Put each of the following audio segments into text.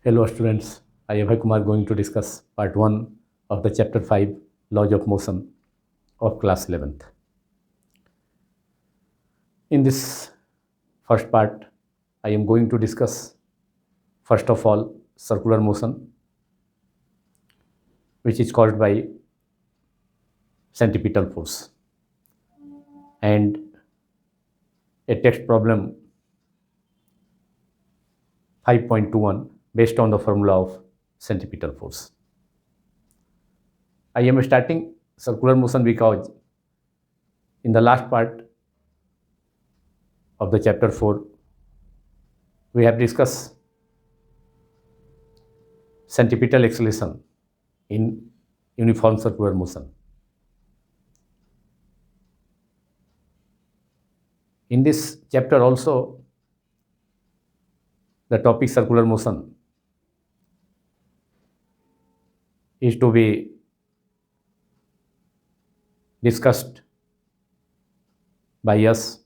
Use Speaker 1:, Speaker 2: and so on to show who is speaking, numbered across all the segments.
Speaker 1: Hello students, I am Abhay Kumar going to discuss part 1 of the chapter 5 Laws of Motion of class 11th. In this first part, I am going to discuss first of all circular motion, which is caused by centripetal force, and a text problem 5.21 based on the formula of centripetal force. I am starting circular motion because in the last part of the chapter 4, we have discussed centripetal acceleration in uniform circular motion. In this chapter also, the topic circular motion is to be discussed by us,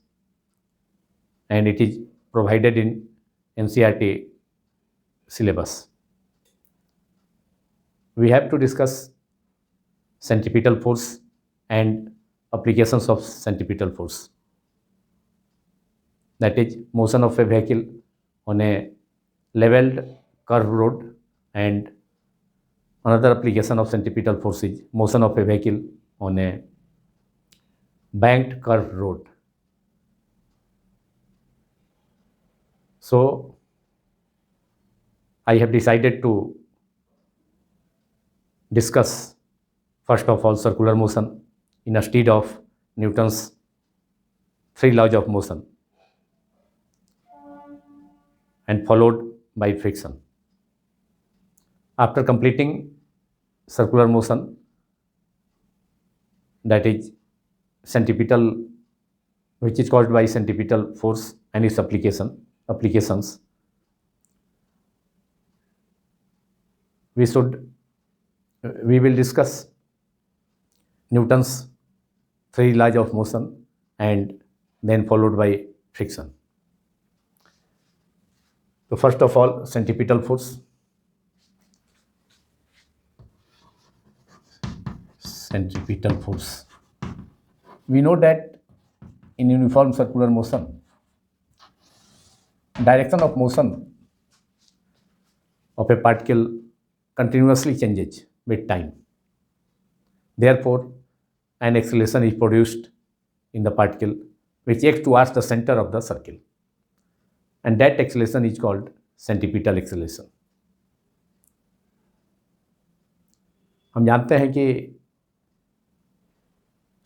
Speaker 1: and it is provided in NCERT syllabus. We have to discuss centripetal force and applications of centripetal force. That is motion of a vehicle on a leveled curved road, and another application of centripetal force is motion of a vehicle on a banked curved road. So I have decided to discuss first of all circular motion instead of Newton's three laws of motion and followed by friction. After completing circular motion, that is centripetal, which is caused by centripetal force and its applications, we will discuss Newton's three laws of motion and then followed by friction. So first of all, centripetal force. Centripetal force. We know that in uniform circular motion, direction of motion of a particle continuously changes with time. Therefore, an acceleration is produced in the particle which acts towards the center of the circle, and that acceleration is called centripetal acceleration. हम जानते हैं कि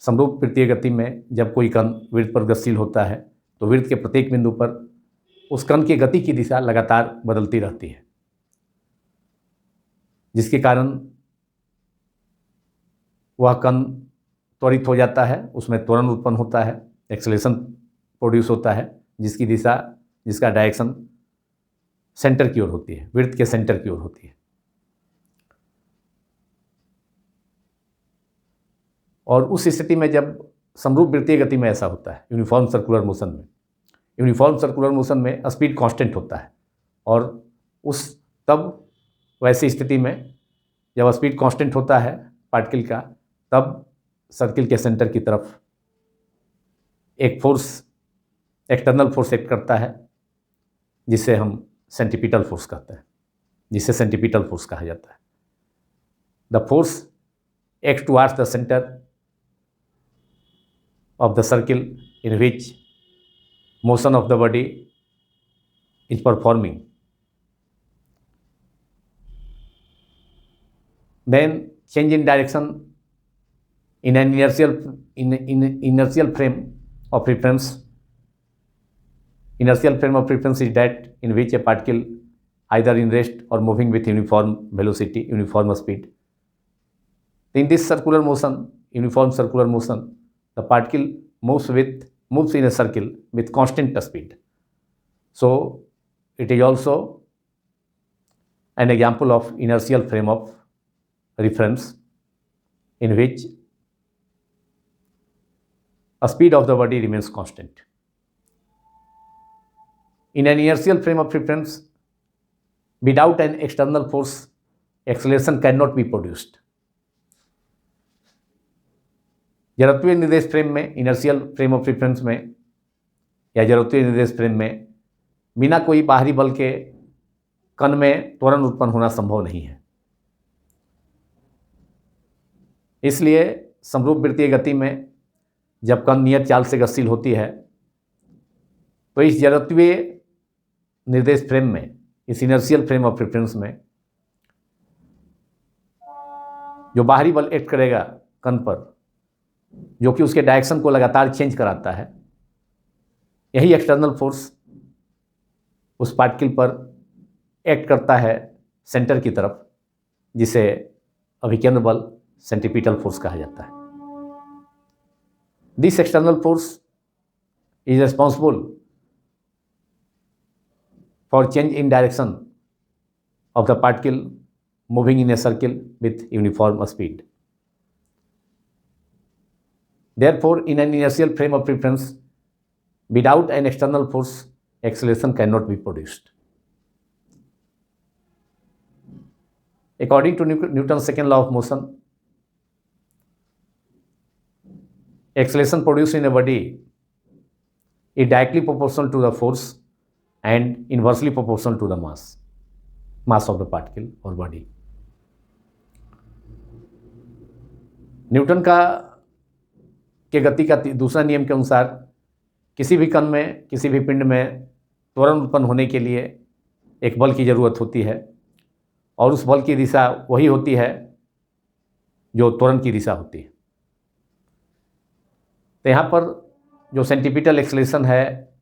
Speaker 1: समरूप वृत्तीय गति में जब कोई कण वृत्त पर गतिशील होता है तो वृत्त के प्रत्येक बिंदु पर उस कण की गति की दिशा लगातार बदलती रहती है, जिसके कारण वह कण त्वरित हो जाता है, उसमें त्वरण उत्पन्न होता है, एक्सेलेरेशन प्रोड्यूस होता है, जिसका डायरेक्शन सेंटर की ओर होती है, वृत्त के सेंटर की ओर होती है। और उस स्थिति में जब समरूप वृत्तीय गति में ऐसा होता है, यूनिफॉर्म सर्कुलर मोशन में स्पीड कांस्टेंट होता है, और तब वैसी स्थिति में जब स्पीड कांस्टेंट होता है पार्टिकल का, तब सर्किल के सेंटर की तरफ एक फोर्स, एक्सटर्नल फोर्स एक्ट करता है, जिसे हम सेंट्रीपिटल फोर्स कहते हैं, जिसे सेंट्रीपिटल फोर्स कहा जाता है। The force act towards the centre of the circle in which motion of the body is performing. Then change in direction in an inertial frame of reference. Inertial frame of reference is that in which a particle either in rest or moving with uniform velocity, uniform speed. In this circular motion, uniform circular motion, the particle moves in a circle with constant speed. So it is also an example of inertial frame of reference in which a speed of the body remains constant. In an inertial frame of reference, without an external force acceleration can not be produced. जड़त्वीय निर्देश frame में, inertial frame of reference में या जड़त्वीय निर्देश frame में बिना कोई बाहरी बल के कण में त्वरण उत्पन्न होना संभव नहीं है। इसलिए समरूप वृत्तीय गति में जब कण नियत चाल से गतिशील होती है तो इस जड़त्वीय निर्देश फ्रेम में, इस इनर्शियल फ्रेम ऑफ रेफरेंस में जो बाहरी बल एक्ट करेगा कण पर, जो कि उसके डायरेक्शन को लगातार चेंज कराता है, यही एक्सटर्नल फोर्स उस पार्टिकल पर एक्ट करता है सेंटर की तरफ, जिसे अभिकेंद्र बल सेंट्रीपिटल फोर्स कहा जाता है। This external force is responsible for change in direction of the particle moving in a circle with uniform speed. Therefore, in an inertial frame of reference, without an external force, acceleration cannot be produced. According to Newton's second law of motion, acceleration produced in a body is directly proportional to the force and inversely proportional to the mass of the particle or body. Newton का के गति का दूसरा नियम के अनुसार किसी भी कण में, किसी भी पिंड में त्वरण उत्पन्न होने के लिए एक बल की ज़रूरत होती है और उस बल की दिशा वही होती है जो त्वरण की दिशा होती है। तो यहाँ पर जो सेंट्रीपिटल एक्सेलरेशन है,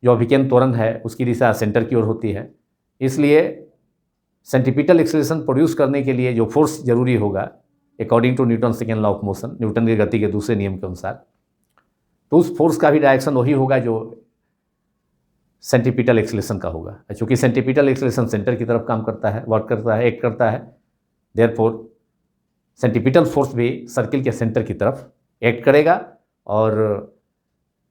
Speaker 1: जो अभिकेंद्र त्वरण है, उसकी दिशा सेंटर की ओर होती है। इसलिए सेंट्रीपिटल एक्सेलरेशन प्रोड्यूस करने के लिए जो फोर्स जरूरी होगा according to Newton second law of motion, Newton की गति के दूसरे नियम के अनुसार, तो उस फोर्स का भी डायरेक्शन वही होगा जो सेंट्रीपिटल एक्सेलरेशन का होगा। चूँकि सेंट्रीपिटल एक्सेलरेशन सेंटर की तरफ काम करता है, वर्क करता है, एक्ट करता है, देयरफॉर सेंट्रीपिटल फोर्स भी सर्किल के सेंटर की तरफ एक्ट करेगा। और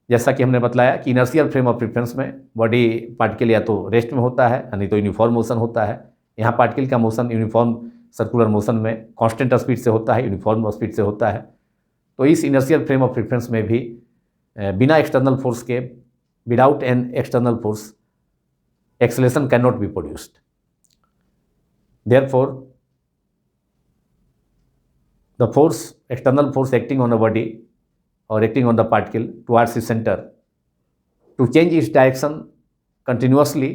Speaker 1: जैसा कि हमने बतलाया कि इनर्शियल फ्रेम ऑफ रेफरेंस में बॉडी पार्टिकल या तो रेस्ट में होता है, नहीं तो यूनिफॉर्म मोशन होता है। यहाँ पार्टिकल का मोशन यूनिफॉर्म सर्कुलर मोशन में कांस्टेंट स्पीड से होता है, यूनिफॉर्म स्पीड से होता है। तो इस इनर्शियल फ्रेम ऑफ रेफरेंस में भी बिना एक्सटर्नल फोर्स के, without an external force, acceleration can not be produced. Therefore the force, external force acting on a body or acting on the particle towards the center to change its direction continuously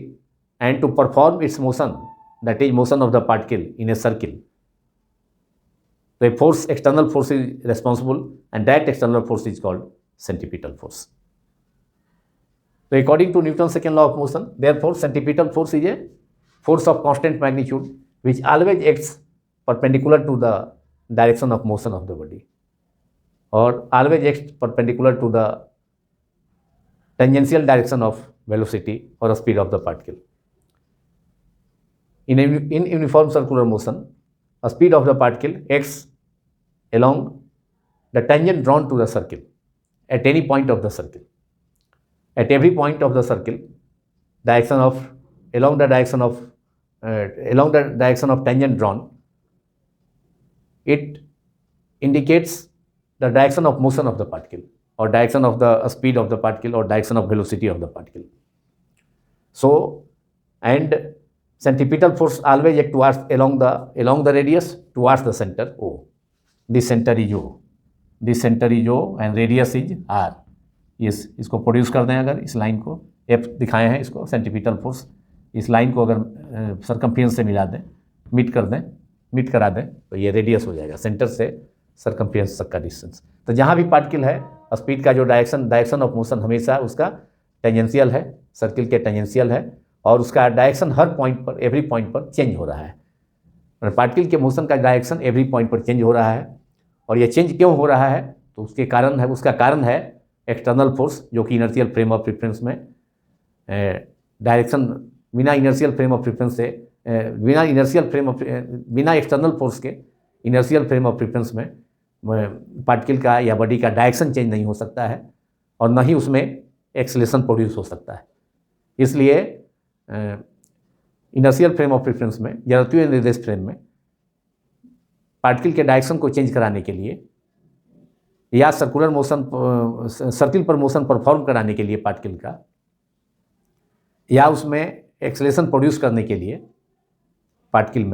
Speaker 1: and to perform its motion, that is motion of the particle in a circle. So a force, external force is responsible, and that external force is called centripetal force. So according to Newton's second law of motion, therefore centripetal force is a force of constant magnitude which always acts perpendicular to the direction of motion of the body, or always acts perpendicular to the tangential direction of velocity or speed of the particle. In uniform circular motion, a speed of the particle acts along the tangent drawn to the circle at any point of the circle. At every point of the circle, along the direction of tangent drawn, it indicates the direction of motion of the particle, or direction of the speed of the particle, or direction of velocity of the particle. So, and centripetal force always act towards along the radius towards the center O. This center is O. This center is O and radius is R. इसको produce कर दें, अगर इस line को F दिखाए हैं, इसको centripetal force, इस लाइन को अगर सरकमफ्रेंस से मिला दें, मीट करा दें, तो ये रेडियस हो जाएगा, सेंटर से सरकमफ्रेंस तक का डिस्टेंस। तो जहाँ भी पार्टिकल है, स्पीड का जो डायरेक्शन ऑफ मोशन हमेशा उसका टेंजेंशियल है, सर्किल के टेंजेंशियल है, और उसका डायरेक्शन हर पॉइंट पर, एवरी पॉइंट पर चेंज हो रहा है। पार्टिकल के मोशन का डायरेक्शन एवरी पॉइंट पर चेंज हो रहा है। और ये चेंज क्यों हो रहा है? तो उसका कारण है एक्सटर्नल फोर्स, जो कि इनर्शियल फ्रेम ऑफ रेफरेंस में डायरेक्शन बिना इनर्शियल फ्रेम ऑफ रेफरेंस से, बिना एक्सटर्नल फोर्स के इनर्शियल फ्रेम ऑफ रेफरेंस में पार्टिकल का या बॉडी का डायरेक्शन चेंज नहीं हो सकता है, और न ही उसमें एक्सेलरेशन प्रोड्यूस हो सकता है। इसलिए इनर्शियल फ्रेम ऑफ रेफरेंस में, जड़त्वीय निर्देश फ्रेम में पार्टिकल के डायरेक्शन को चेंज कराने के लिए या सर्कुलर मोशन, सर्किल पर मोशन परफॉर्म कराने के लिए पार्टिकल का, या उसमें एक्सेलरेशन प्रोड्यूस करने के लिए पार्टिकल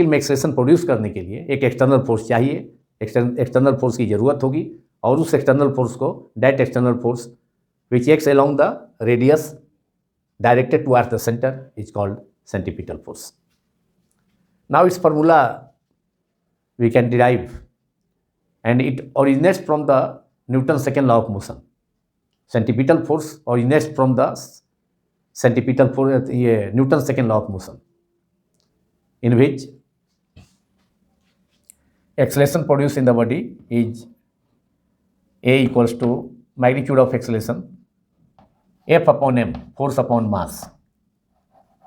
Speaker 1: में एक्सेलरेशन प्रोड्यूस करने के लिए एक एक्सटर्नल फोर्स चाहिए, एक्सटर्नल फोर्स की ज़रूरत होगी, और उस एक्सटर्नल फोर्स को, that external force which acts along the radius directed towards the center is called centripetal force. Now its formula we can derive, and it originates from the Newton's second law of motion. Centripetal force originates from the centripetal force, Newton's second law of motion, in which acceleration produced in the body is A equals to magnitude of acceleration F upon m, force upon mass.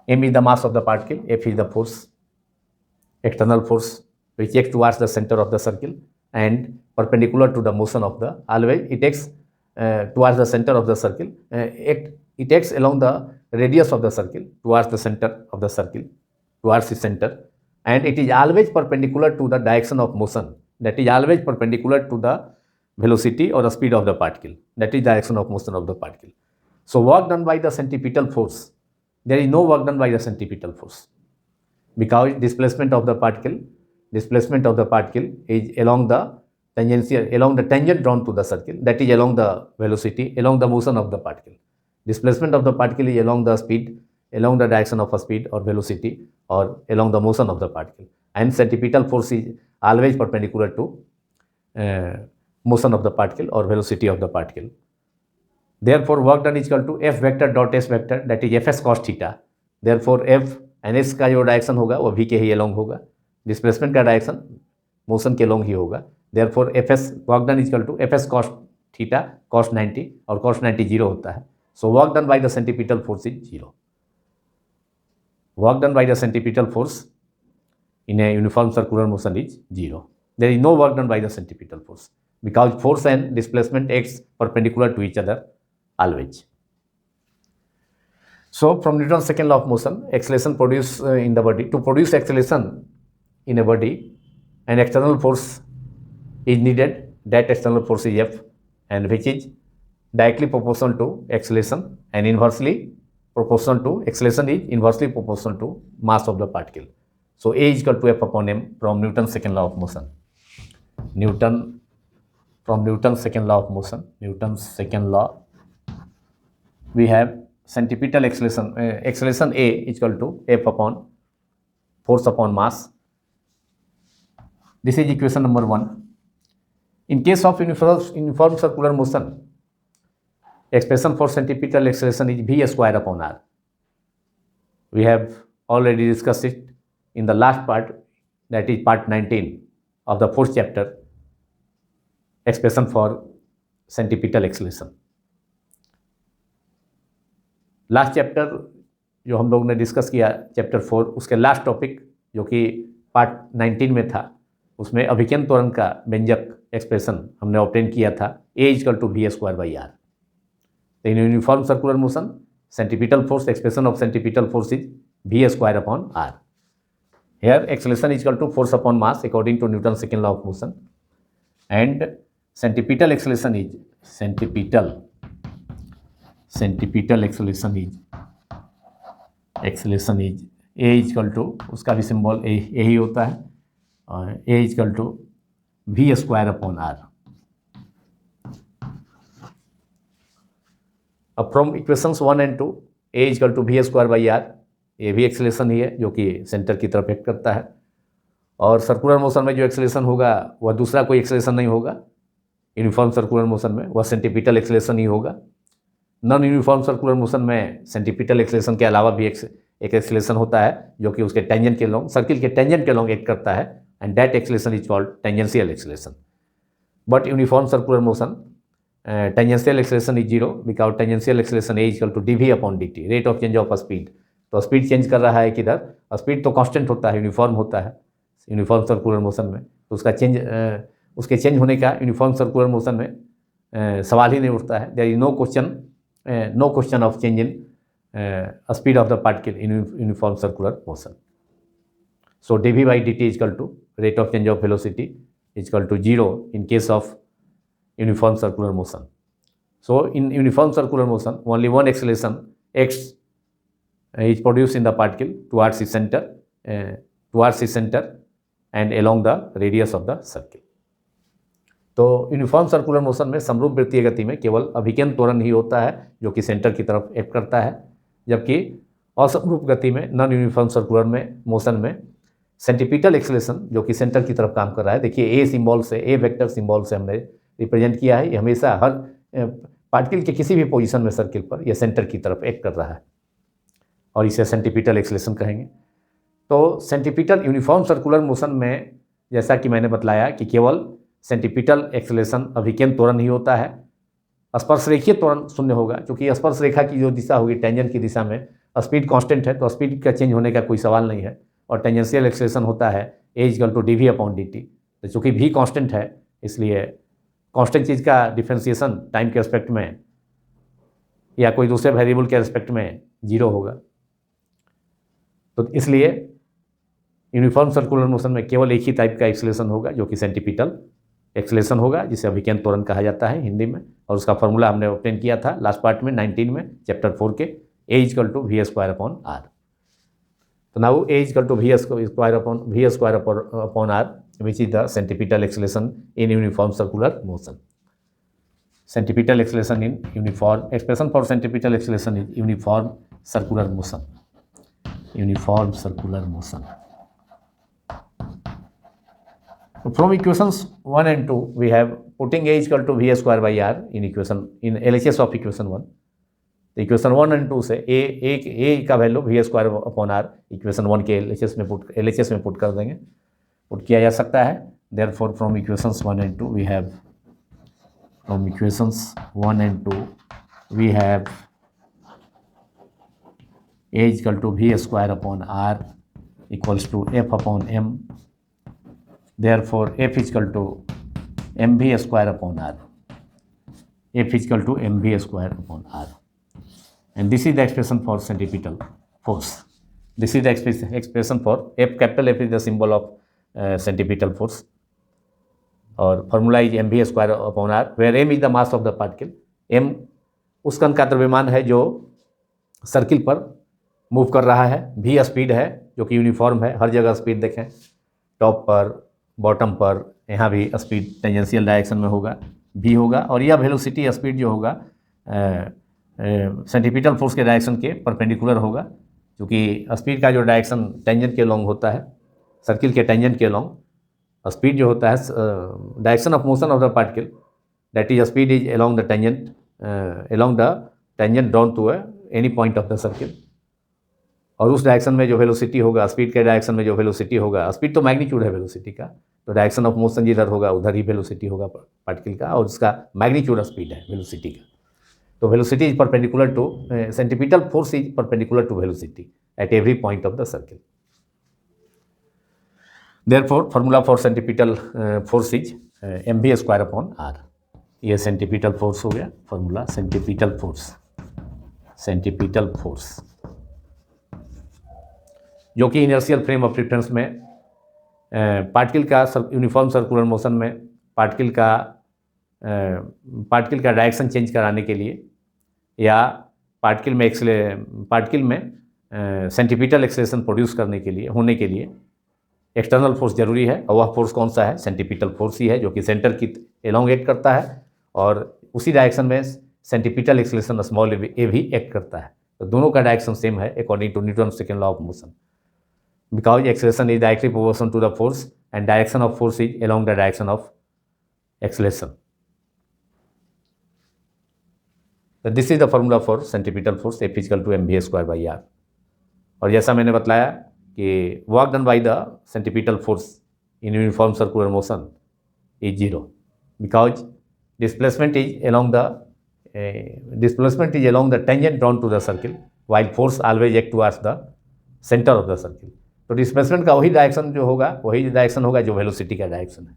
Speaker 1: M is the mass of the particle, F is the force, external force which acts towards the center of the circle and perpendicular to the motion of the, always it acts towards the center of the circle, it acts along the radius of the circle towards the center of the circle, towards the center, and it is always perpendicular to the direction of motion, that is always perpendicular to the velocity or the speed of the particle, that is direction of motion of the particle. So work done by the centripetal force, there is no work done by the centripetal force, because displacement of the particle is along the tangential, along the tangent drawn to the circle, that is along the velocity, along the motion of the particle. Displacement of the particle is along the speed, along the direction of a speed or velocity, or along the motion of the particle, and centripetal force is always perpendicular to motion of the particle or velocity of the particle. Therefore work done is equal to F vector dot S vector, that is Fs cos theta. Therefore F and S का जो direction होगा वो V के ही along होगा, displacement का direction motion के along ही होगा. Therefore Fs work done is equal to Fs cos theta cos 90, और cos 90 0 होता है. So work done by the centripetal force is 0. Work done by the centripetal force in a uniform circular motion is 0. There is no work done by the centripetal force, because force and displacement acts perpendicular to each other always. So from Newton's second law of motion, acceleration produced in the body. To produce acceleration in a body, an external force is needed. That external force is F, and which is directly proportional to acceleration, and inversely proportional to, acceleration is inversely proportional to mass of the particle. So A is equal to F upon m from Newton's second law of motion. From Newton's second law of motion, Newton's second law, we have centripetal acceleration, acceleration A is equal to F upon force upon mass. This is equation number 1. In case of uniform circular motion, expression for centripetal acceleration is V square upon R. We have already discussed it in the last part, that is part 19 of the 4th chapter, expression for centripetal acceleration. Last chapter जो हम लोग ने discuss किया, chapter 4, उसके last topic जो कि part 19 में था, उसमें अभिकर्ण त्वरण का व्यंजक एक्सप्रेशन हमने ऑब्टेन किया था, A is equal to V square by R. In uniform circular motion, centripetal force, expression of centripetal force is V square upon R. Here acceleration is equal to force upon mass according to Newton's second law of motion, and centripetal acceleration is centripetal acceleration is A is equal to, उसका भी symbol A ही होता है, A is equal to V square upon R. अब from equations 1 and 2, A is equal to V square by R, ये भी acceleration ही है जो कि सेंटर की तरफ एक्ट करता है. और सर्कुलर मोशन में जो एक्सेलेरेशन होगा वह दूसरा कोई एक्सेलेरेशन नहीं होगा. यूनिफॉर्म सर्कुलर मोशन में वह सेंट्रीपिटल एक्सेलेरेशन ही होगा. नॉन यूनिफॉर्म सर्कुलर मोशन में सेंट्रीपिटल एक्सेलेरेशन के अलावा भी एक एक्सेलेरेशन होता है जो कि उसके टेंजेंट के लॉन्ग, सर्किल के टेंजेंट के लॉन्ग एक्ट करता है, and that acceleration is called tangential acceleration. But uniform circular motion tangential acceleration is 0, because tangential acceleration a equal to dv upon dt, rate of change of a speed. तो speed change कर रहा है किधर, speed तो constant होता है, uniform होता है यूनिफॉर्म सर्कुलर मोशन में, तो उसका चेंज, उसके चेंज होने का यूनिफॉर्म सर्कुलर मोशन में सवाल ही नहीं उठता है. There is no question of change in speed of the particle in uniform circular motion. So dv by dt is equal to rate of change of velocity is equal to 0 in case of uniform circular motion. So in uniform circular motion, only one acceleration x is produced in the particle towards its center and along the radius of the circle. तो uniform circular motion में समरूप वृत्तीय गति में केवल अभिकेंद्र त्वरण ही होता है जो कि सेंटर की तरफ एक्ट करता है, जबकि असमरूप गति में नॉन यूनिफॉर्म सर्कुलर में मोशन में सेंटीपिटल एक्सेलेरेशन जो कि सेंटर की तरफ काम कर रहा है। देखिए ए सिंबल से, ए वेक्टर सिंबल से हमने रिप्रेजेंट किया है। ये हमेशा हर पार्टिकल के किसी भी पोजीशन में सर्किल पर यह सेंटर की तरफ एक्ट कर रहा है और इसे सेंटीपिटल एक्सेलेरेशन कहेंगे। तो सेंटीपिटल यूनिफॉर्म सर्कुलर मोशन में जैसा कि मैंने बतलाया कि केवल सेंटीपिटल एक्सेलेरेशन अभिकेंद्र त्वरण ही होता है, स्पर्श रेखीय त्वरण शून्य होगा, क्योंकि स्पर्श रेखा की जो दिशा होगी टेंजेंट की दिशा में स्पीड कांस्टेंट है, तो स्पीड का चेंज होने का कोई सवाल नहीं है। और टेंजेंशियल एक्सेलेरेशन होता है a equal to d v upon d t. तो चूँकि भी कांस्टेंट है इसलिए कांस्टेंट चीज़ का डिफ्रेंसिएशन टाइम के रिस्पेक्ट में या कोई दूसरे वेरिएबल के रिस्पेक्ट में 0 होगा। तो इसलिए यूनिफॉर्म सर्कुलर मोशन में केवल एक ही टाइप का एक्सेलेरेशन होगा जो कि सेंटीपिटल एक्सेलेरेशन होगा, जिसे अभिकेंद्र त्वरण कहा जाता है हिंदी में। और उसका फॉर्मूला हमने ऑब्टेन किया था लास्ट पार्ट में 19 में चैप्टर 4 के, a equal to v square upon are. तो now a equal to v square upon r which is the centripetal acceleration in uniform circular motion. Centripetal acceleration in uniform, expression for centripetal acceleration is uniform circular motion. Uniform circular motion. From equations 1 and 2 we have putting a is equal to v square by r in LHS of equation 1. तो equation 1 and 2 से a का value V square upon R equation 1 के LHS में put कर देंगे, put किया जा सकता है। Therefore from equations 1 and 2 we have a is equal to v square upon r equals to f upon m. Therefore f is equal to mv square upon r. F is equal to mv square upon r. And this is the expression for centripetal force. This is the expression for F. Capital F is the symbol of centripetal force. और formula is M V square upon R, where M is the mass of the particle. M उस कण का द्रव्यमान है जो circle पर move कर रहा है, भी स्पीड है जो कि यूनिफॉर्म है, हर जगह स्पीड देखें, टॉप पर, बॉटम पर, यहाँ भी स्पीड टेंजेंशियल डायरेक्शन में होगा, भी होगा। और यह वेलोसिटी स्पीड जो होगा सेंटीपिटल फोर्स के डायरेक्शन के परपेंडिकुलर होगा, क्योंकि स्पीड का जो डायरेक्शन टेंजेंट के लॉन्ग होता है, सर्किल के टेंजेंट के लॉन्ग, स्पीड जो होता है direction of motion of the particle, that is speed is along the tangent drawn to any point of the circle. और उस डायरेक्शन में जो वेलोसिटी होगा, स्पीड के डायरेक्शन में जो वेलोसिटी होगा, स्पीड तो मैग्नीट्यूड है वेलोसिटी का, तो डायरेक्शन ऑफ मोशन जिधर होगा उधर ही वेलोसिटी होगा पार्टिकल का, और उसका मैग्नीट्यूड स्पीड है वेलोसिटी का। तो velocity is perpendicular to centripetal force is perpendicular to velocity at every point of the circle. Therefore formula for centripetal force is mv square upon R. ये centripetal force हो गया formula, centripetal force जो कि inertial frame of reference में particle का uniform circular motion में particle का direction change कराने के लिए या पार्टिकल में सेंटीपिटल एक्सेलेरेशन प्रोड्यूस करने के लिए होने के लिए एक्सटर्नल फोर्स जरूरी है। और वह फोर्स कौन सा है? सेंटीपिटल फोर्स ही है, जो कि सेंटर की एलोंग एक्ट करता है और उसी डायरेक्शन में सेंटीपिटल एक्सेलेरेशन स्मॉल ए भी एक्ट करता है। तो दोनों का डायरेक्शन सेम है according to Newton second law of motion, because acceleration is directly proportional to the force and direction of force is along the direction of acceleration. तो this is the formula for centripetal force, F equal to mv square by r. और जैसा मैंने बतलाया कि work done by the centripetal force in uniform circular motion is 0 because displacement is along the tangent drawn to the circle while force always act towards the centre of the circle. तो displacement का वही direction होगा जो velocity का direction है।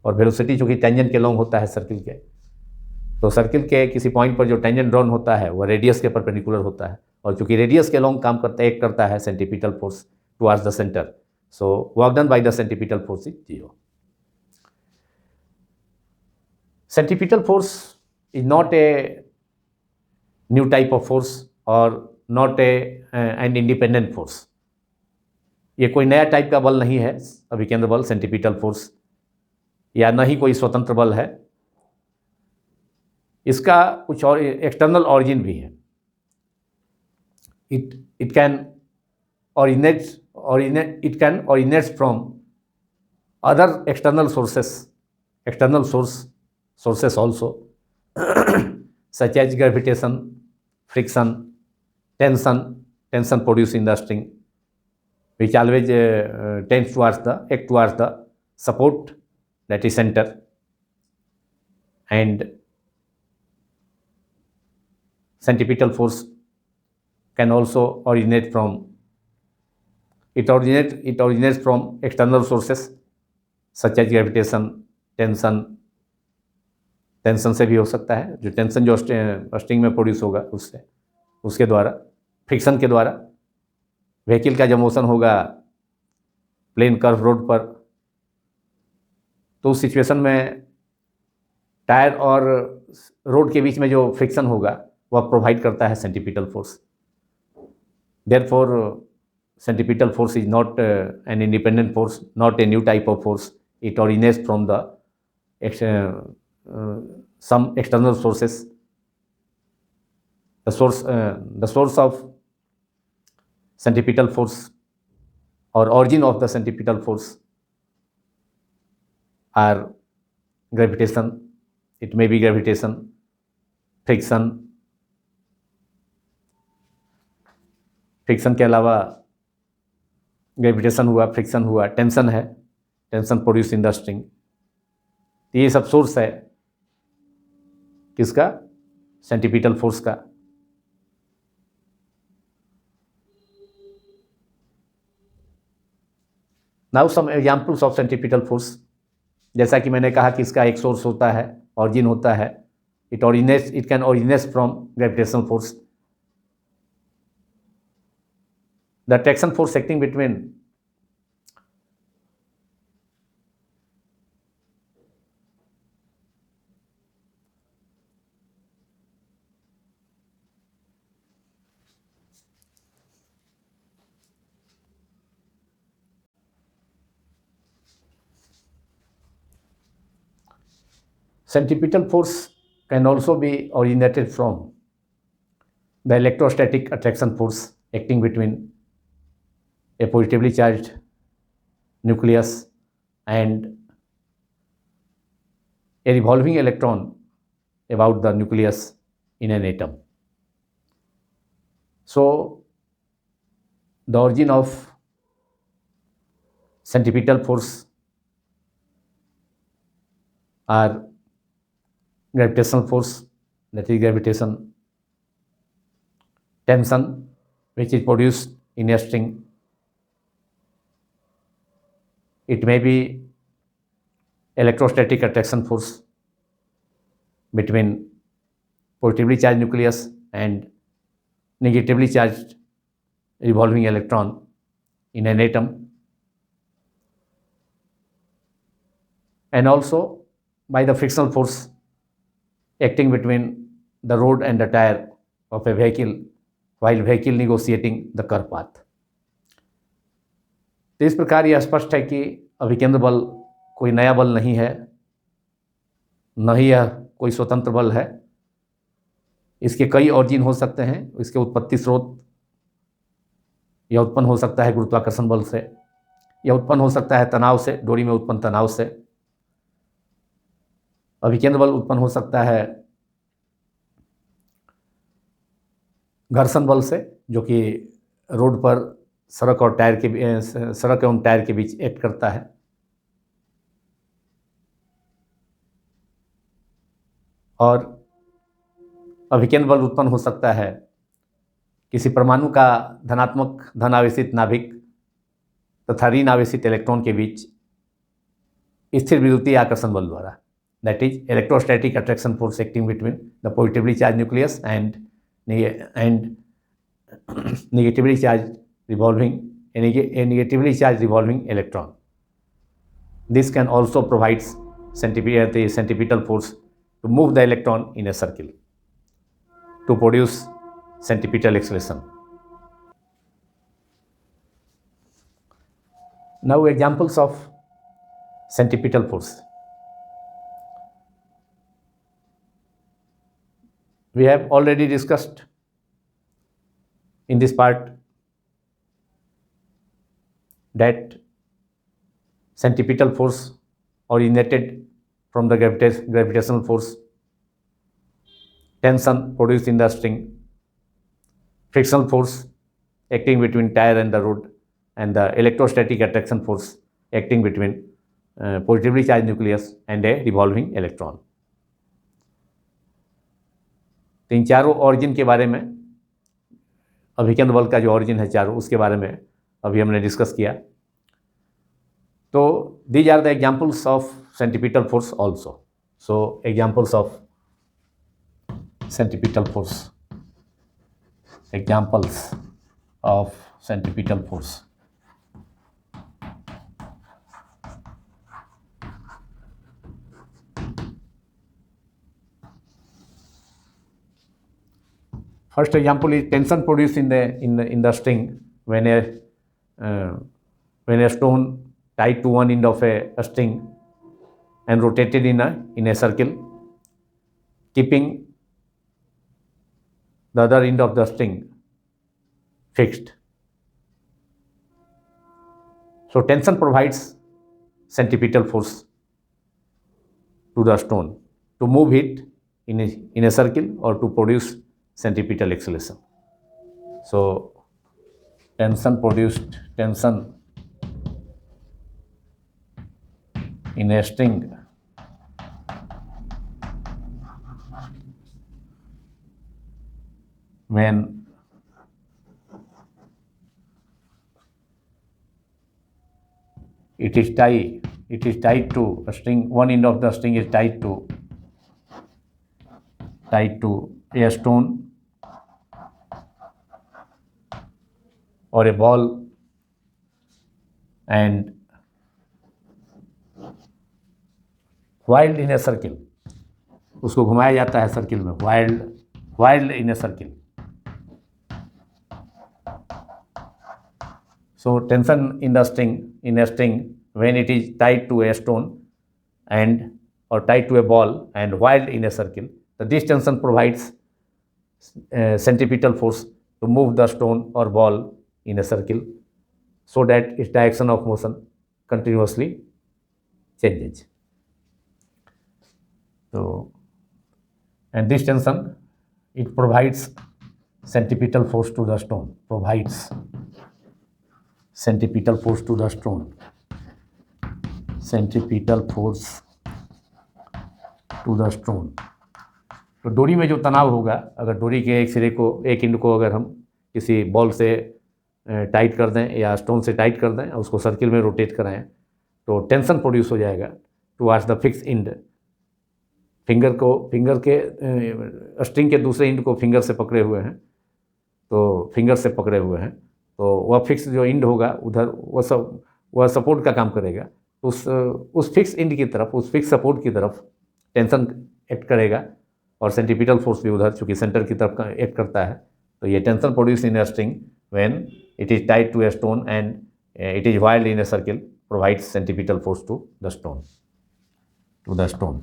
Speaker 1: और velocity चूँकि tangent के लॉन्ग होता है सर्किल के, तो सर्किल के किसी पॉइंट पर जो टेंजेंट ड्रॉन होता है वह रेडियस के परपेंडिकुलर होता है, और चूंकि रेडियस के लॉन्ग काम करता है, एक्ट करता है centripetal force towards the centre, so work done by the centripetal force is 0. Centripetal force is not a new type of force or not an independent force. ये कोई नया टाइप का बल नहीं है अभिकेंद्र बल, सेंट्रीपिटल फोर्स, या न ही कोई स्वतंत्र बल है. इसका कुछ और एक्सटर्नल ऑरिजिन भी है. It can originate from other external sources also, such as gravitation, friction, tension produced in the string, which always tends towards the support, that is center, and centripetal force can also originates from external sources such as gravitation, tension से भी हो सकता है, जो tension जो string में produce होगा उसके द्वारा, फ्रिक्शन के द्वारा. व्हीकल का जब मोशन होगा प्लेन कर्व रोड पर, तो उस सिचुएशन में टायर और रोड के बीच में जो फ्रिक्शन होगा वह प्रोवाइड करता है centripetal force. Therefore centripetal force is not an independent force, not a new type of force. It originates from the some external sources. The source of centripetal force or origin of the centripetal force are gravitation. It may be gravitation, friction के अलावा gravitation हुआ, friction हुआ, tension है, tension produce in the string. ये सब source है किसका? Centripetal force का. Now some examples of centripetal force. जैसा कि मैंने कहा कि इसका एक सोर्स होता है, ऑरिजिन होता है. It can originate from gravitational force. The attraction force acting between centripetal force can also be originated from the electrostatic attraction force acting between a positively charged nucleus and a revolving electron about the nucleus in an atom. So, the origin of centripetal force are gravitational force, that is gravitation, tension which is produced in a string. It may be electrostatic attraction force between positively charged nucleus and negatively charged revolving electron in an atom, and also by the frictional force acting between the road and the tire of a vehicle while vehicle negotiating the curve path. तो इस प्रकार यह स्पष्ट है कि अभिकेंद्र बल कोई नया बल नहीं है, न ही यह कोई स्वतंत्र बल है. इसके कई ऑरिजिन हो सकते हैं. इसके उत्पत्ति स्रोत यह उत्पन्न हो सकता है गुरुत्वाकर्षण बल से, यह उत्पन्न हो सकता है तनाव से, डोरी में उत्पन्न तनाव से. अभिकेंद्र बल उत्पन्न हो सकता है घर्षण बल से, जो कि रोड पर सड़क एवं टायर के बीच एक्ट करता है. और अभिकेंद्र बल उत्पन्न हो सकता है किसी परमाणु का धन आवेशित नाभिक तथा ऋण आवेशित इलेक्ट्रॉन के बीच स्थिर विद्युतीय आकर्षण बल द्वारा. That is electrostatic attraction force acting between the positively charged nucleus and negatively charged revolving a negatively charged revolving electron. This can also provide the centripetal force to move the electron in a circle to produce centripetal acceleration. Now examples of centripetal force. We have already discussed in this part that centripetal force originated from the gravitational force, tension produced in the string, frictional force acting between tire and the rod, and the electrostatic attraction force acting between positively charged nucleus and a revolving electron. तो इन चारों origin के बारे में, अभिकेंद्र बल का जो origin है चारों, उसके बारे में अभी हमने डिस्कस किया. तो these are the examples of centripetal force also. So examples of centripetal force. Examples of centripetal force. First example is tension produced in the string when a stone tied to one end of a string and rotated in a circle, keeping the other end of the string fixed. So tension provides centripetal force to the stone to move it in a circle or to produce centripetal acceleration. So tension in a string when it is tied to a string, one end of the string is tied to a stone or a ball, and whirled in a circle, उसको घुमाया जाता है circle में, whirled in a circle. So tension in a string when it is tied to a stone or tied to a ball and whirled in a circle, this tension provides centripetal force to move the stone or ball in a circle so that its direction of motion continuously changes. So, and this tension, it provides centripetal force to the stone, centripetal force to the stone, centripetal force to the stone. तो डोरी में जो तनाव होगा, अगर डोरी के एक एंड को अगर हम किसी बॉल से टाइट कर दें या स्टोन से टाइट कर दें और उसको सर्किल में रोटेट कराएं, तो टेंशन प्रोड्यूस हो जाएगा towards the fix and. Finger के स्ट्रिंग के दूसरे एंड को फिंगर से पकड़े हुए हैं, तो वह फिक्स जो एंड होगा उधर वह सपोर्ट का काम करेगा. उस फिक्स एंड की तरफ, उस फिक्स सपोर्ट की तरफ टेंशन एक्ट करेगा और सेंट्रीपिटल फोर्स भी उधर चूँकि सेंटर की तरफ एक्ट करता है. तो ये tension produce in a string when it is tied to a stone and it is whirled in a circle provides centripetal force to the stone.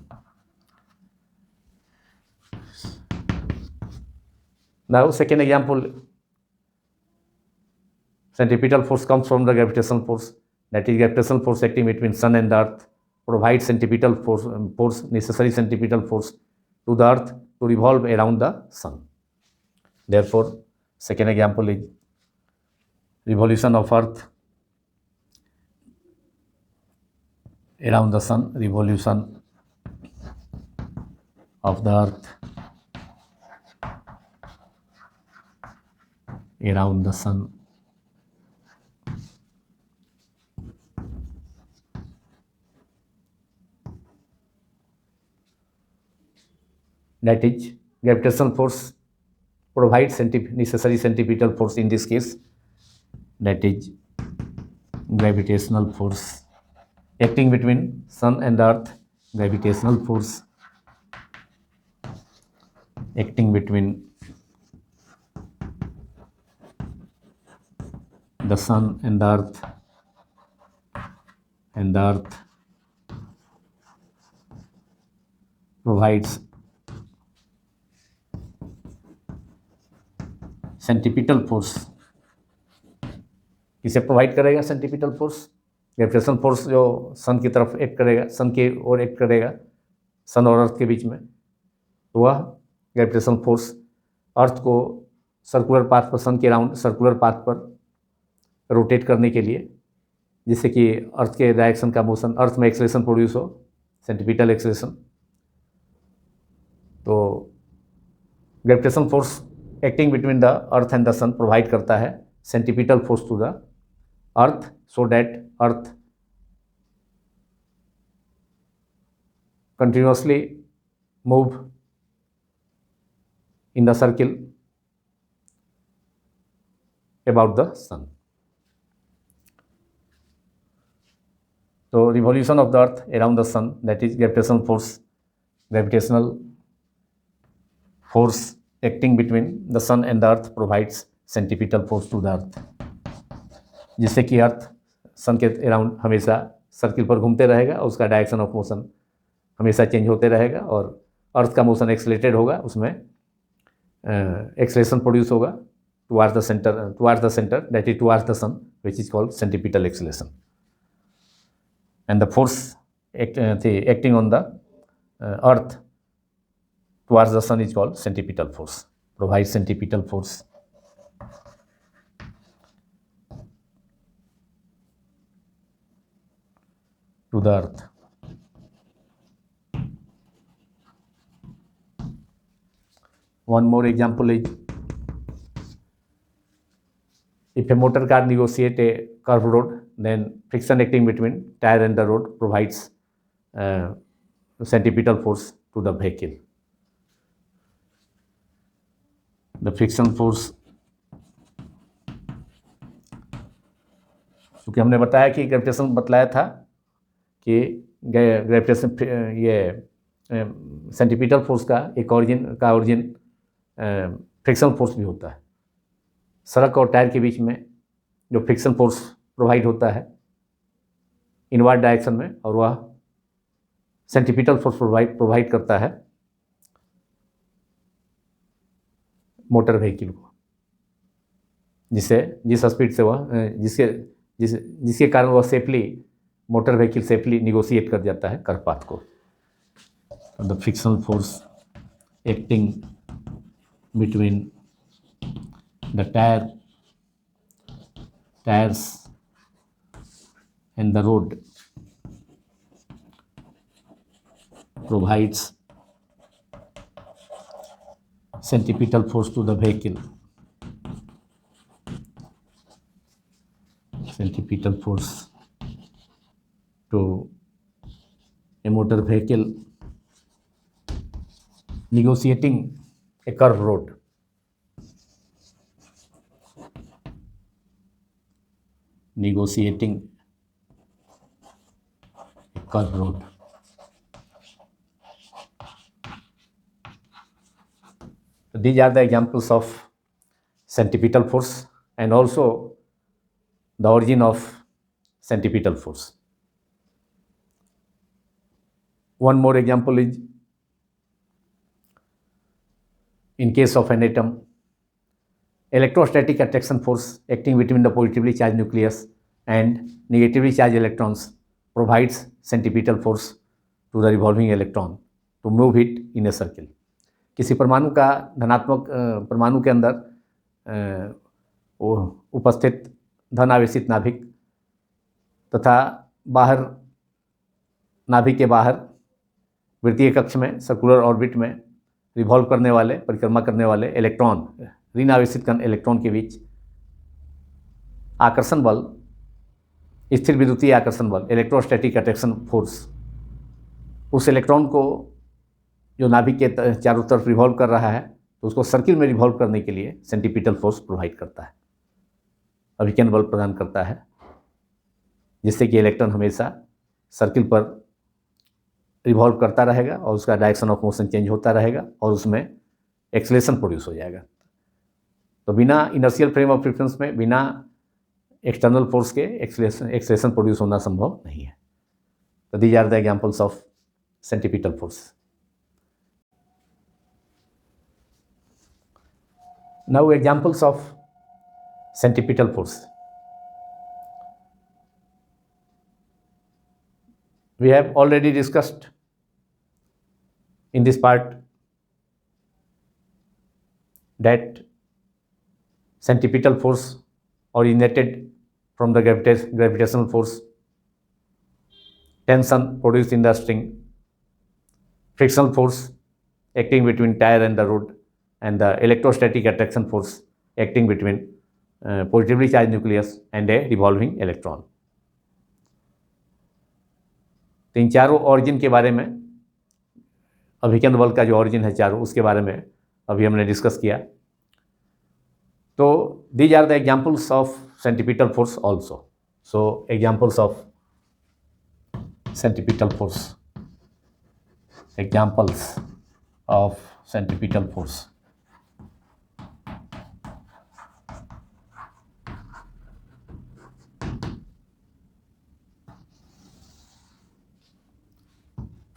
Speaker 1: Now second example, centripetal force comes from the gravitational force, that is gravitational force acting between sun and the earth provides centripetal force, necessary centripetal force to the earth to revolve around the sun. Therefore, second example is revolution of earth around the sun, revolution of the earth around the sun. That is, gravitational force provide necessary centripetal force in this case, that is gravitational force acting between sun and earth, gravitational force acting between the sun and the earth provides centripetal force. किसे provide करेगा centripetal force? Gravitational force जो सन की तरफ act करेगा, सन की ओर act करेगा, सन और अर्थ के बीच में, तो वह ग्रेविटेशनल फोर्स अर्थ को सर्कुलर पाथ पर, सन के अराउंड सर्कुलर पाथ पर रोटेट करने के लिए, जिससे कि अर्थ के डायरेक्शन का मोशन, अर्थ में एक्सेलरेशन प्रोड्यूस हो, सेंट्रीपिटल एक्सेलरेशन। तो gravitational force acting between the earth and the sun provide करता है centripetal force to the earth, so that earth continuously move in the circle about the sun. So revolution of the earth around the sun, that is gravitational force acting between the sun and the earth provides centripetal force to the earth, जिससे कि अर्थ सन के around हमेशा circle पर घूमते रहेगा और उसका direction of motion हमेशा चेंज होते रहेगा, और अर्थ का मोशन एक्सलेटेड होगा, उसमें एक्सलेशन प्रोड्यूस होगा towards the centre that is towards the sun, which is called centripetal acceleration, and the force acting on the earth towards the sun is called centripetal force, provide centripetal force to the earth. One more example is, if a motor car negotiate a curved road, then friction acting between tire and the road provides centripetal force to the vehicle. The friction force, क्योंकि हमने बताया कि gravitation बतलाया था कि gravitation, ये centripetal force का एक ओरिजिन फ्रिक्शन फोर्स भी होता है। सड़क और टायर के बीच में जो फ्रिक्शन फोर्स प्रोवाइड होता है इनवर्ड डायरेक्शन में, और वह सेंट्रीपिटल फोर्स प्रोवाइड करता है मोटर व्हीकल को, जिस स्पीड से वह जिसके कारण वह safely, motor vehicle safely negotiate कर जाता है कर्व पाथ को। The frictional force acting between the tyres and the road provides centripetal force to the vehicle. Centripetal force to a motor vehicle negotiating a curved road. Negotiating a curved road. These are the examples of centripetal force and also the origin of centripetal force. One more example is, in case of an atom, electrostatic attraction force acting between the positively charged nucleus and negatively charged electrons provides centripetal force to the revolving electron to move it in a circle. किसी परमाणु का धनात्मक परमाणु के अंदर उपस्थित धन आवेशित नाभिक तथा बाहर, नाभिक के बाहर वृत्तीय कक्ष में, सर्कुलर ऑर्बिट में रिवॉल्व करने वाले, परिक्रमा करने वाले इलेक्ट्रॉन, ऋण आवेशित कण इलेक्ट्रॉन के बीच आकर्षण बल, स्थिर विद्युतीय आकर्षण बल, इलेक्ट्रोस्टैटिक अट्रैक्शन फोर्स, उस इलेक्ट्रॉन को जो नाभिक के चारों तरफ रिवॉल्व कर रहा है तो उसको सर्किल में रिवॉल्व करने के लिए सेंटीपिटल फोर्स प्रोवाइड करता है, अभिकर्ण बल प्रदान करता है, जिससे कि इलेक्ट्रॉन हमेशा सर्किल पर रिवॉल्व करता रहेगा और उसका डायरेक्शन ऑफ मोशन चेंज होता रहेगा और उसमें एक्सेलरेशन प्रोड्यूस हो जाएगा। तो बिना इनर्शियल फ्रेम ऑफ रेफरेंस में, बिना एक्सटर्नल फोर्स के एक्सेलरेशन प्रोड्यूस होना संभव नहीं है। तो these are the examples of centripetal force. Now examples of centripetal force. We have already discussed in this part that centripetal force originated from the gravitational force, tension produced in the string, frictional force acting between tire and the rod, and the electrostatic attraction force acting between positively charged nucleus and a revolving electron. तो इन चारों origin के बारे में, अभिकर्ण बल का जो origin है चारों, उसके बारे में अभी हमने डिस्कस किया। तो these are the examples of centripetal force also. So examples of centripetal force, examples of centripetal force.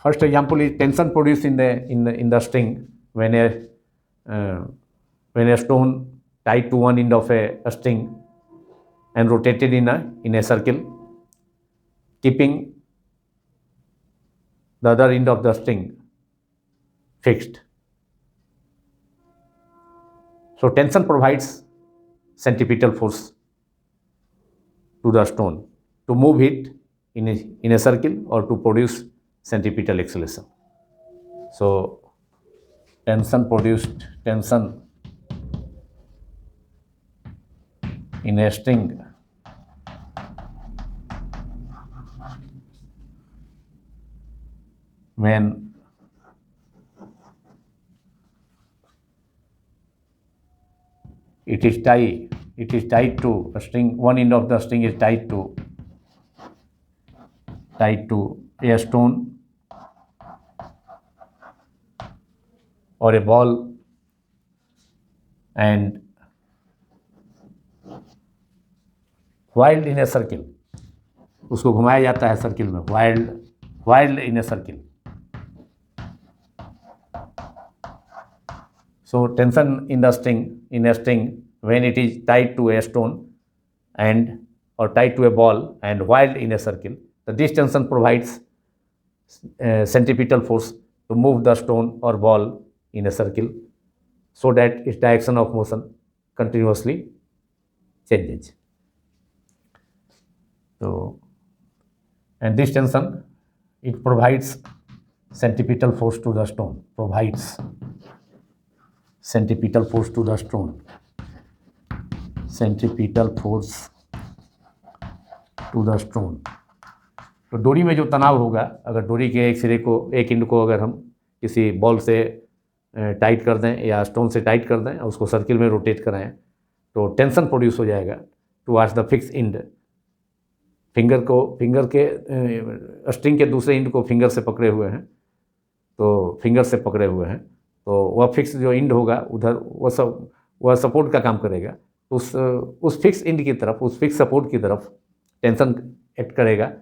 Speaker 1: First example is tension produced in the string when a stone tied to one end of a string and rotated in a circle, keeping the other end of the string fixed. So tension provides centripetal force to the stone to move it in a circle or to produce centripetal acceleration. So tension in a string when it is tied to a string, one end of the string is tied to a stone or a ball, and whirled in a circle, उसको घुमाया जाता है circle में, whirled in a circle. So tension in a string when it is tied to a stone or tied to a ball and whirled in a circle, this tension provides centripetal force to move the stone or ball in a circle so that its direction of motion continuously changes. So, and this tension, it provides centripetal force to the stone, centripetal force to the stone, centripetal force to the stone. तो डोरी में जो तनाव होगा, अगर डोरी के एक सिरे को, एक एंड को अगर हम किसी बॉल से टाइट कर दें या स्टोन से टाइट कर दें और उसको सर्किल में रोटेट कराएं, तो टेंशन प्रोड्यूस हो जाएगा towards the fix and. Finger के स्ट्रिंग के दूसरे एंड को फिंगर से पकड़े हुए हैं, तो वह फिक्स जो एंड होगा उधर वह सपोर्ट का काम करेगा। उस फिक्स एंड की तरफ, उस फिक्स सपोर्ट की तरफ टेंशन एक्ट करेगा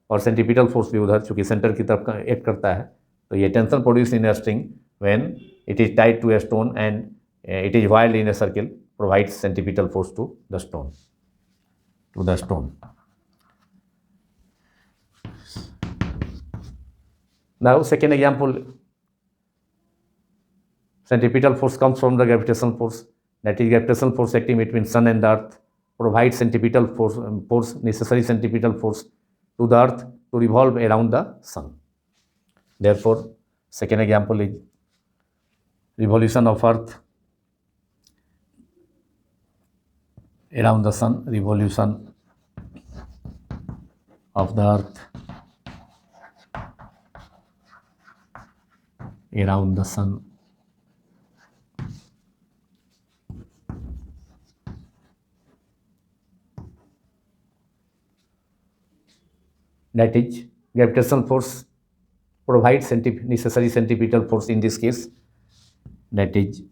Speaker 1: और सेंट्रीपिटल फोर्स भी उधर चूँकि सेंटर की तरफ एक्ट करता है। तो ये tension produce in a string when it is tied to a stone and it is whirled in a circle provides centripetal force to the stone. Now second example, centripetal force comes from the gravitational force, that is gravitational force acting between sun and the earth provides centripetal force, necessary centripetal force to the earth to revolve around the sun. Therefore, second example is revolution of earth around the sun, revolution of the earth around the sun. that is gravitational force provides necessary centripetal force in this case, that is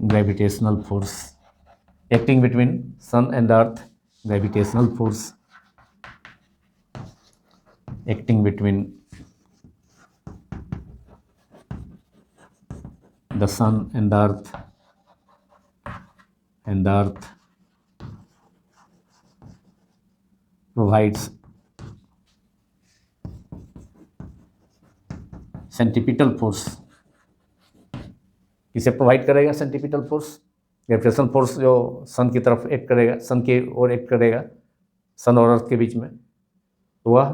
Speaker 1: gravitational force acting between sun and earth, gravitational force acting between the sun and the earth provides centripetal force. किसे provide करेगा centripetal force? Gravitational force जो सन की तरफ act करेगा, सन की ओर act करेगा, सन और अर्थ के बीच में, तो वह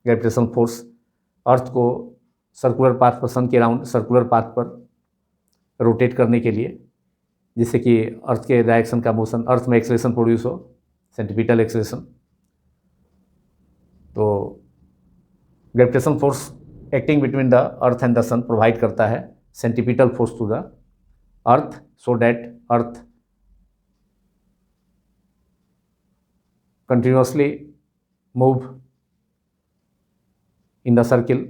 Speaker 1: ग्रेविटेशनल फोर्स अर्थ को सर्कुलर पाथ पर, सन के अराउंड सर्कुलर पाथ पर रोटेट करने के लिए, जिससे कि अर्थ के डायरेक्शन का मोशन, अर्थ में एक्सेलरेशन प्रोड्यूस हो, सेंट्रीपिटल एक्सेलरेशन. तो gravitational force acting between the earth and the sun provide करता है centripetal force to the earth, so that earth continuously move in the circle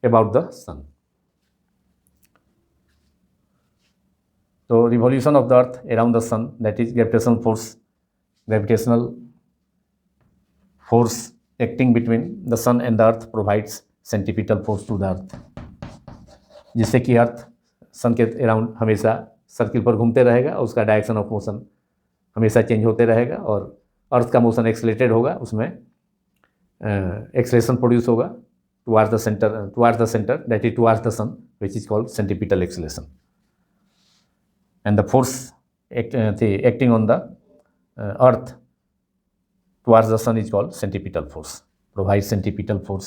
Speaker 1: about the sun. So revolution of the earth around the sun, that is gravitational force acting between the sun and the earth provides centripetal force to the earth, जिससे कि अर्थ सन के around हमेशा circle पर घूमते रहेगा और उसका direction of motion हमेशा चेंज होते रहेगा, और अर्थ का मोशन एक्सेलरेटेड होगा, उसमें एक्सेलरेशन प्रोड्यूस होगा towards the centre that is towards the sun, which is called centripetal acceleration. And the force acting on the earth towards the sun is called centripetal force, provides centripetal force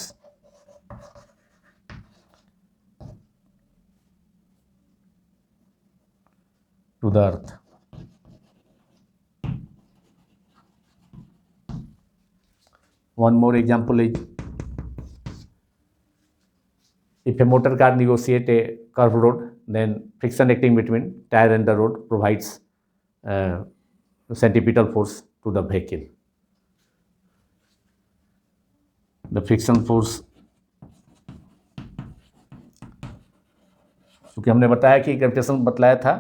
Speaker 1: to the earth. One more example is, if a motor car negotiate a curved road, then friction acting between tire and the road provides centripetal force to the vehicle. The friction force, क्योंकि हमने बताया कि gravitation बतलाया था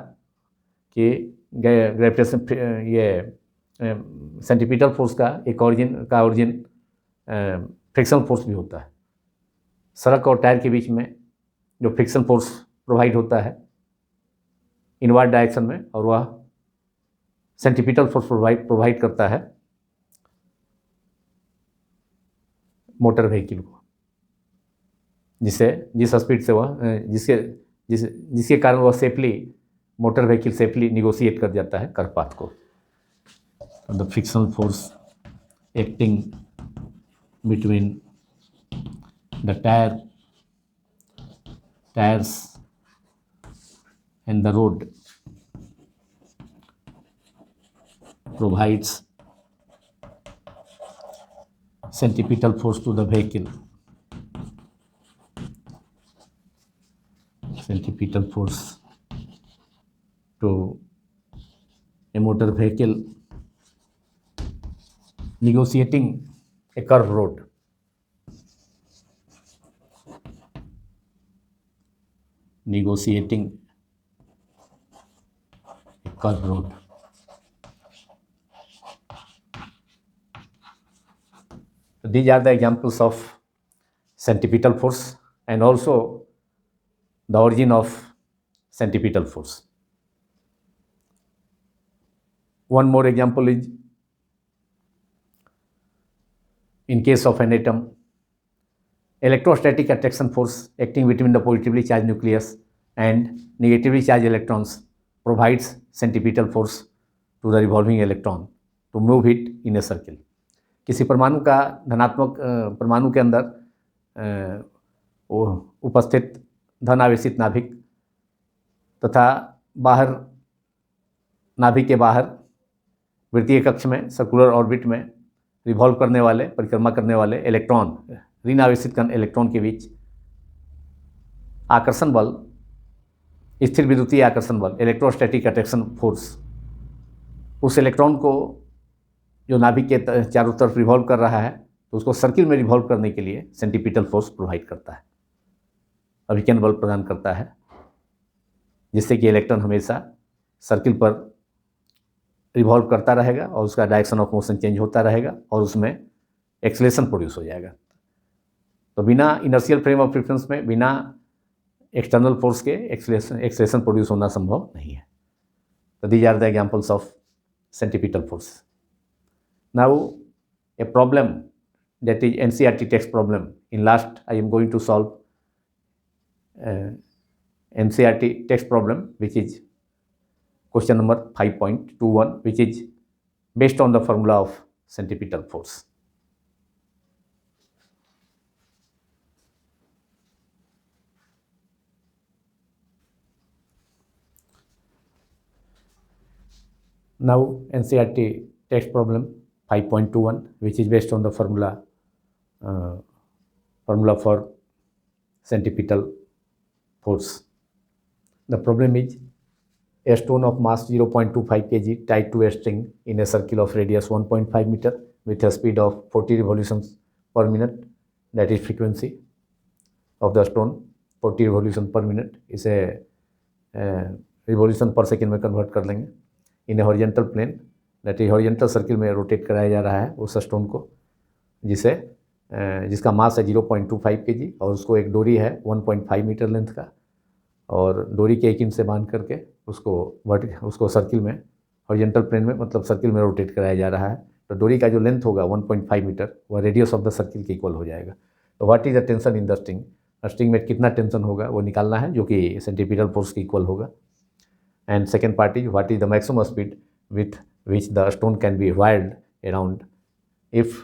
Speaker 1: कि gravitation ये centripetal force का एक ओरिजिन फ्रिक्शन फोर्स भी होता है. सड़क और टायर के बीच में जो फ्रिक्शन फोर्स प्रोवाइड होता है इनवर्ड डायरेक्शन में, और वह सेंट्रीपिटल फोर्स प्रोवाइड करता है मोटर व्हीकल को, जिस स्पीड से वह जिसके कारण वह safely, motor vehicle safely negotiate कर जाता है कर्व पाथ को. The frictional force acting between the tyres and the road provides centripetal force to the vehicle. Centripetal force to a motor vehicle negotiating a curved road. Negotiating a curved road. These are the examples of centripetal force and also the origin of centripetal force. One more example is, in case of an atom, electrostatic attraction force acting between the positively charged nucleus and negatively charged electrons provides centripetal force to the revolving electron to move it in a circle. किसी परमाणु का धनात्मक परमाणु के अंदर उपस्थित धन आवेशित नाभिक तथा बाहर नाभिक के बाहर वृत्तीय कक्ष में सर्कुलर ऑर्बिट में रिवॉल्व करने वाले, परिक्रमा करने वाले इलेक्ट्रॉन, ऋण आवेशित कण इलेक्ट्रॉन के बीच आकर्षण बल, स्थिर विद्युतीय आकर्षण बल, इलेक्ट्रोस्टैटिक अट्रैक्शन फोर्स, उस इलेक्ट्रॉन को जो नाभिक के चारों तरफ रिवॉल्व कर रहा है, तो उसको सर्किल में रिवॉल्व करने के लिए सेंट्रीपिटल फोर्स प्रोवाइड करता है, अभिकर्ण बल प्रदान करता है, जिससे कि इलेक्ट्रॉन हमेशा सर्किल पर रिवॉल्व करता रहेगा और उसका डायरेक्शन ऑफ मोशन चेंज होता रहेगा और उसमें एक्सेलरेशन प्रोड्यूस हो जाएगा। तो बिना इनर्शियल फ्रेम ऑफ रेफरेंस में, बिना एक्सटर्नल फोर्स के एक्सेलरेशन प्रोड्यूस होना संभव नहीं है। तो these are the examples of centripetal force. Now a problem that is NCERT text problem. In last, I am going to solve NCERT text problem, which is question number 5.21, which is based on the formula of centripetal force. Now NCERT text problem 5.21, which is based on the formula for centripetal force. The problem is a stone of mass 0.25 kg tied to a string in a circle of radius 1.5 meter with a speed of 40 revolutions per minute. That is frequency of the stone. 40 revolutions per minute is a revolution per second में convert कर लेंगे. In a horizontal plane, that is horizontal circle में rotate कराया जा रहा है उस stone को, जिसका मास है 0.25 kg और उसको एक डोरी है 1.5 मीटर लेंथ का, और डोरी के एक इंच से बांध करके उसको सर्किल में, हॉरिजॉन्टल प्लेन में, मतलब सर्किल में रोटेट कराया जा रहा है। तो डोरी का जो लेंथ होगा 1.5 मीटर, वह रेडियस ऑफ द सर्किल के इक्वल हो जाएगा। तो what is the tension in the string, string में कितना टेंशन होगा वो निकालना है, जो कि सेंट्रीपिटल फोर्स के इक्वल होगा। And second part is what is the maximum speed with which the stone can be whirled around if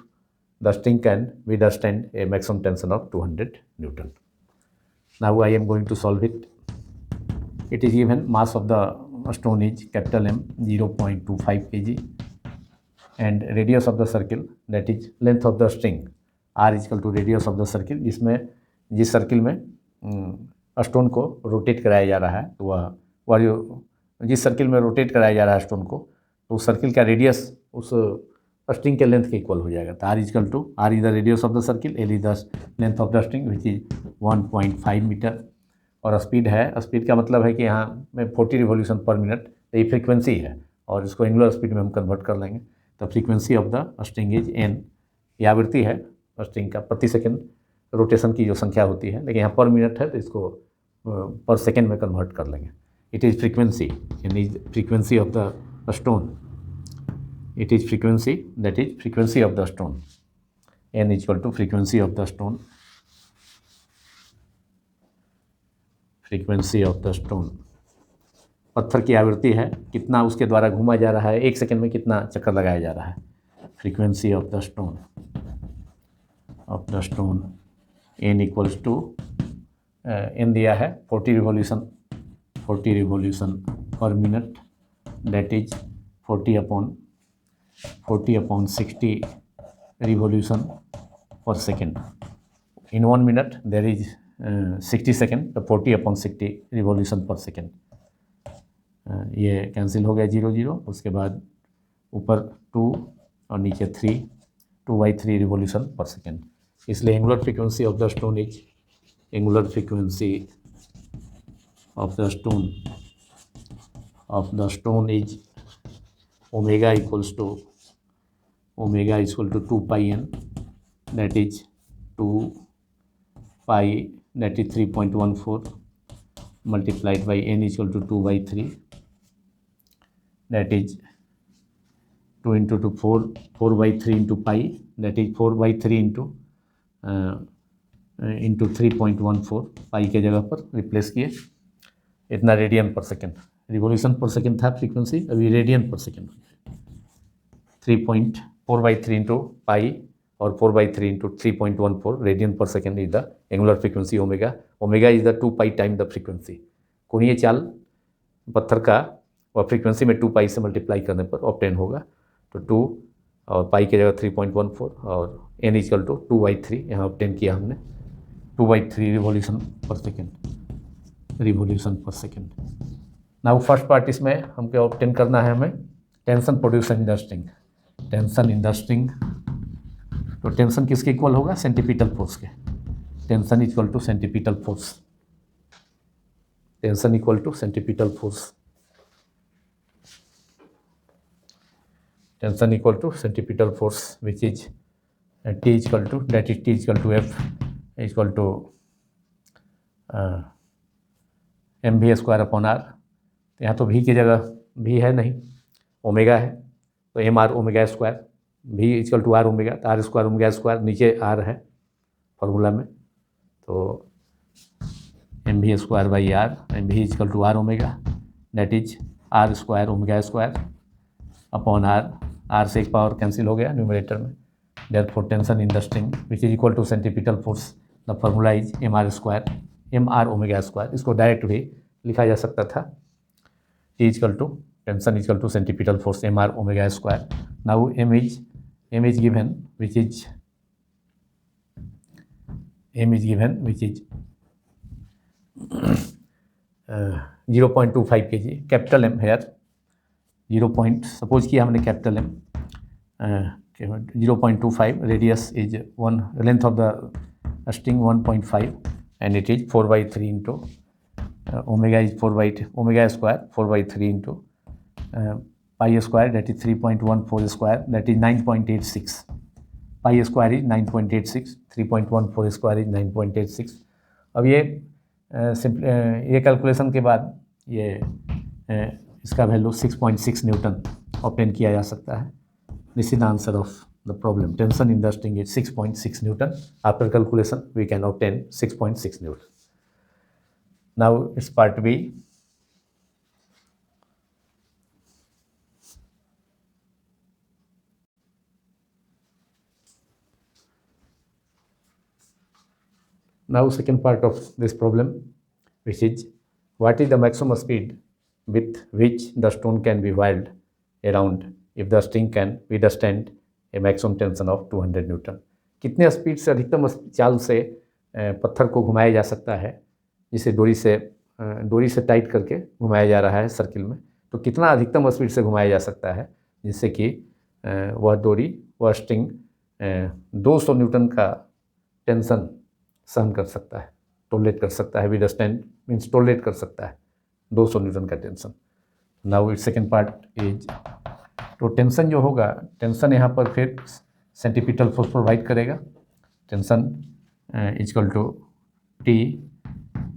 Speaker 1: the string can withstand a maximum tension of 200 Newton. Now I am going to solve it. It is given mass of the stone is capital M 0.25 kg and radius of the circle, that is length of the string, R is equal to radius of the circle, जिस circle में stone को rotate कराया जा रहा है, तो वह जो जिस सर्किल में रोटेट कराया जा रहा है स्टोन को, तो उस सर्किल का रेडियस उस स्ट्रिंग के लेंथ के इक्वल हो जाएगा। तो R is the radius of the circle, L is the length of the string which is 1.5 metre, और स्पीड है, स्पीड का मतलब है कि यहाँ में 40 रिवोल्यूशन पर मिनट, तो ये फ्रीक्वेंसी है और इसको एंगुलर स्पीड में हम कन्वर्ट कर लेंगे। तो frequency of the string is N, यह आवृत्ति है स्ट्रिंग का, प्रति सेकेंड रोटेशन की जो संख्या होती है, लेकिन यहाँ पर मिनट है तो इसको पर सेकेंड में कन्वर्ट कर लेंगे। It is frequency, N is frequency of the stone. It is frequency, that is frequency of the stone. N is equal to frequency of the stone. Frequency of the stone. पत्थर की आवृत्ति है, कितना उसके द्वारा घूमा जा रहा है, एक सेकंड में कितना चक्कर लगाया जा रहा है। Frequency of the stone N equals to N दिया है 40 revolution per minute, that is 40 upon 60 revolution per second. In 1 minute there is 60 second, तो 40 upon 60 revolution per second। ये कैंसिल हो गया 0 0, उसके बाद ऊपर 2 और नीचे 3, 2/3 रिवोल्यूशन पर सेकेंड। इसलिए angular frequency of the stone is is omega equals to 2 pi n, that is 2 pi, that is 3.14 multiplied by n is equal to 2/3, that is 2 into 2 4/3 into pi, that is 4/3 into 3.14, पाई के जगह पर replace किए, इतना radian पर second, revolution per second था frequency, अभी radian पर second. 4/3 into पाई और 4/3 इंटू 3.14 रेडियन पर second is the angular frequency omega. Omega is the 2 pi time the frequency. कोणीय चाल पत्थर का वह फ्रीक्वेंसी में 2 पाई से मल्टीप्लाई करने पर ऑब्टेन होगा। तो 2 और पाई की जगह 3.14 और n इक्वल टू 2/3 यहाँ ऑब्टेन किया हमने, 2/3 revolution per second. Now first part, इसमें हमको ऑब्टेन करना है हमें tension produce in the string. Tension in the string, तो टेंशन किसके इक्वल होगा? सेंटीपिटल फोर्स के। Tension equal to centripetal force, tension equal to centripetal force, tension equal to centripetal force which is T equal to, that is T equal to F equal to mv square upon are. तो यहाँ तो v की जगह v है नहीं, omega है, तो M R omega square, v equal to R omega, तो आर स्क्वायर ओमेगा स्क्वायर, नीचे आर है फॉर्मूला में, तो M V square by R, M V equal to R omega, that is R square omega square upon R, R से एक power cancel हो गया numerator में, therefore tension in the string which is equal to centripetal force, the formula is M R square, M R omega square. इसको direct भी लिखा जा सकता था, T equal to tension equal to centripetal force M R omega square. Now M is given which is 0.25 kg, capital M here 0. Suppose किया हमने capital M 0.25, radius is 1, length of the string 1.5 and it is 4/3 into omega is 4/, omega square 4/3 into pi square, that is 3.14 square, that is 9.86, pi square is 9.86, 3.14 square is 9.86। अब ये ये calculation के बाद ये इसका value 6.6 Newton obtain किया जा सकता है। This is the answer of the problem, tension in the string is 6.6 newton. After calculation we can obtain 6.6 newton. Now it's part B. Now second part of this problem, which is what is the maximum speed with which the stone can be whirled around if the string can withstand a maximum tension of 200 Newton। कितने speed से, अधिकतम चाल से पत्थर को घुमाया जा सकता है, जिसे डोरी से टाइट करके घुमाया जा रहा है सर्किल में, तो कितना अधिकतम स्पीड से घुमाया जा सकता है जिससे कि वह स्ट्रिंग 200 न्यूटन का टेंशन सहन कर सकता है, टॉलरेट कर सकता है। विदस्टैंड मीन्स टॉलरेट कर सकता है 200 न्यूटन का tension. Now it's second part is, तो टेंशन जो होगा, टेंशन यहाँ पर फिर सेंटीपिटल फोर्स प्रोवाइड करेगा। टेंशन इक्वल टू टी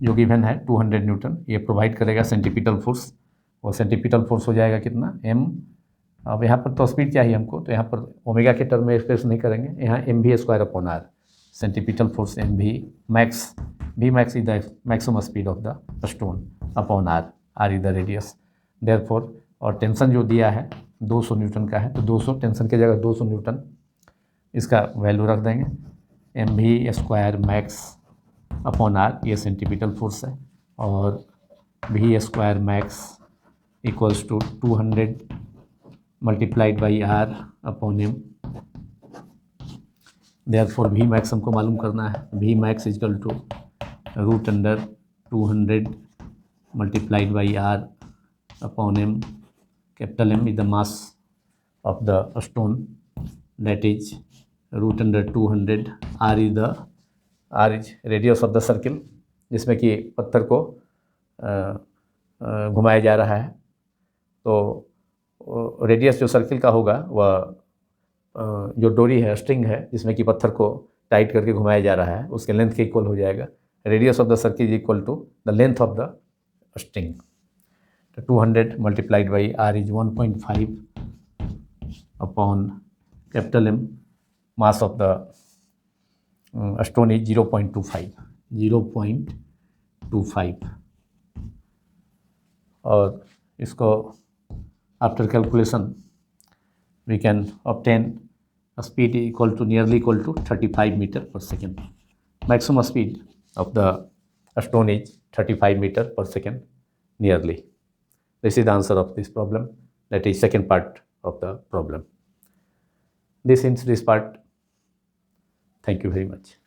Speaker 1: जो गिवन है 200 न्यूटन, ये प्रोवाइड करेगा सेंटीपिटल फोर्स, और सेंटीपिटल फोर्स हो जाएगा कितना, एम। अब यहाँ पर तो स्पीड चाहिए हमको, तो यहाँ पर ओमेगा के टर्म में एक्सप्रेस नहीं करेंगे, यहाँ M V square upon R, centripetal force M V max, V max is the maximum speed of the stone upon R, R is the radius, therefore. और टेंशन जो दिया है 200 न्यूटन का है, तो 200 टेंशन की जगह 200 न्यूटन इसका वैल्यू रख देंगे, M V square max upon R, ये सेंटीपिटल फोर्स है, और V square max equals to 200 multiplied by R upon M. Therefore V max हमको मालूम करना है, V max equal to root under 200 multiplied by R upon M. Capital M is the mass of the stone, that is root under 200, R is radius of the circle, जिसमें कि पत्थर को घुमाया जा रहा है। तो रेडियस जो सर्किल का होगा वह जो डोरी है, स्ट्रिंग है, जिसमें कि पत्थर को टाइट करके घुमाया जा रहा है, उसके लेंथ के इक्वल हो जाएगा। Radius of the circle is equal to the length of the string. तो 200 multiplied by R is 1.5 upon capital M, mass of the stone is 0.25। और इसको after calculation we can obtain a speed nearly equal to 35 meter per second. Maximum speed of the stone is 35 meter per second nearly. This is the answer of this problem, that is second part of the problem. This ends this part. Thank you very much.